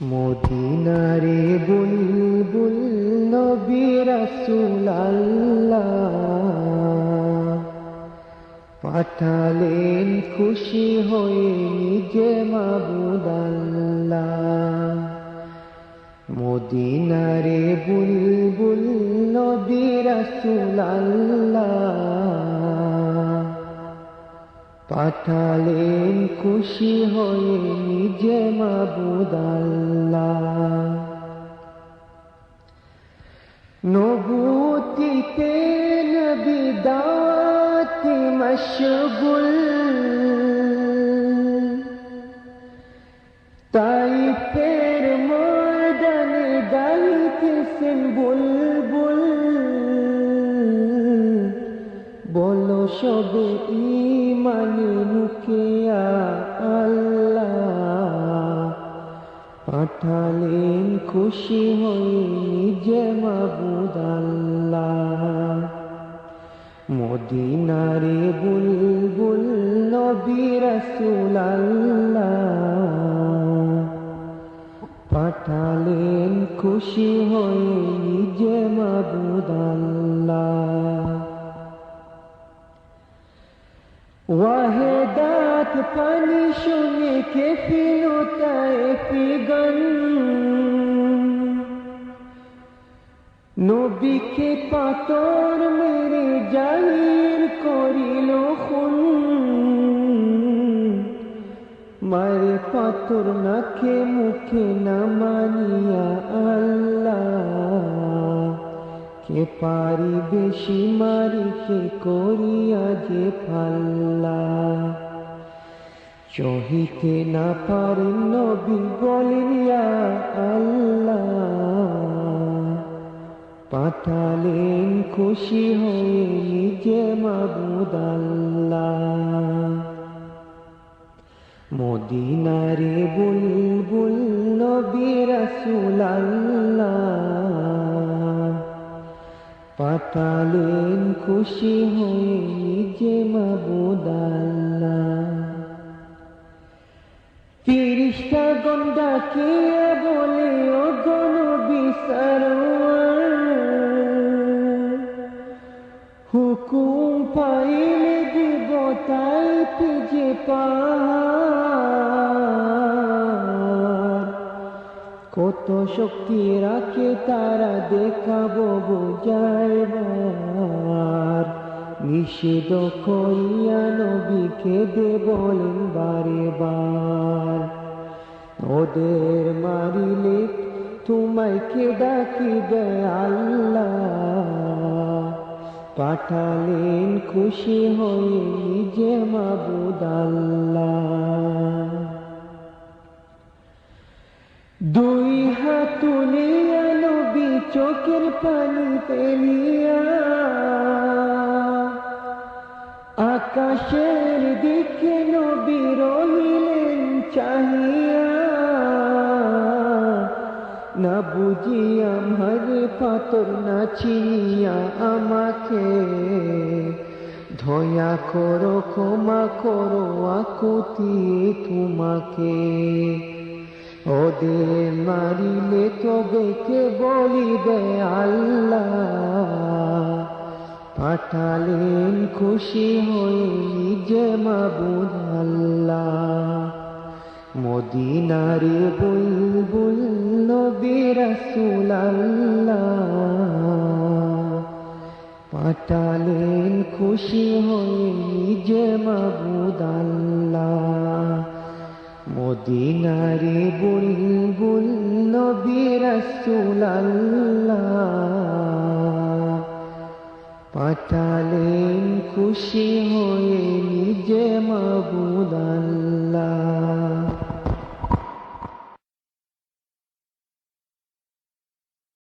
মদিনারে বুলবুল নবী রাসূল আল্লাহ পাঠালেন খুশি হয়ে নিজে মাবুদ আল্লাহ। মদিনারে বুলবুল নবী রাসূল আল্লাহ পাঠালেন খুশি হয়ে নিজে মাবুদ আল্লাহ। নবুতিতে নবী দাওয়াতে মশগুল, তাইফের ময়দানে গাইতেছেন বুলবুল। বলো সবে ঈমানে মুখে আল্লাহ পাঠালেন খুশি হয়ে নিজে মাবুদ আল্লাহ। মদিনারে বুলবুল নবী রাসূল আল্লাহ পাঠালেন খুশি হয়ে নিজে মাবুদ আল্লাহ। ওয়াহেদাত পানি শুনে কেঁপিল তায়েফিগণ, নবীকে পাথর মেরে জাহির করিল খুন। মারে পাথর নাকে মুখে না মানিয়া আল্লাহ, কে পারিবে সীমারিকে করিয়া যে পাল্লা। সহিতে না পারেন নবী বলেন ইয়া আল্লাহ, পাঠালেন খুশি হয়ে নিজে মাবুদ আল্লাহ। মদিনারে বুলবুল নবী রাসূল আল্লাহ পাঠালেন খুশি হয়ে নিজে মাবুদ আল্লাহ। ফেরেশতাগণ ডাকিয়া বলে ও গো নবী সরওয়ার, হুকুম পাইলে দিব তাইফে যে পার। কত শক্তি রাখে তারা দেখাবো বুঝাইবার। নিষেধ করিয়া নবীকে দে বলেন বারে বার। ওদের মারিলে তোমায় কে ডাকিবে আল্লাহ, পাঠালেন খুশি হয়ে নিজে মাবুদ আল্লাহ। দুই হাত তুলিয়া নবী চোখের পানি ফেলিয়া আকাশের দিকে নবী রহিলেন চাহিয়া। না বুঝিয়া মারে পাথর না চিনিয়া আমাকে, দয়া করো ক্ষমা করো আকুতি তোমাকে। ওদের মারিলে তবে কে বলিবে আল্লাহ, পাঠালেন খুশি হয়ে নিজে মাবুদ আল্লাহ। মদিনারে বুলবুল নবী রাসূল আল্লাহ পাঠালেন খুশি হয়ে নিজে মাবুদ আল্লাহ। মদিনারে বুলবুল নবী রাসূল আল্লাহ পাঠালেন খুশি হয়ে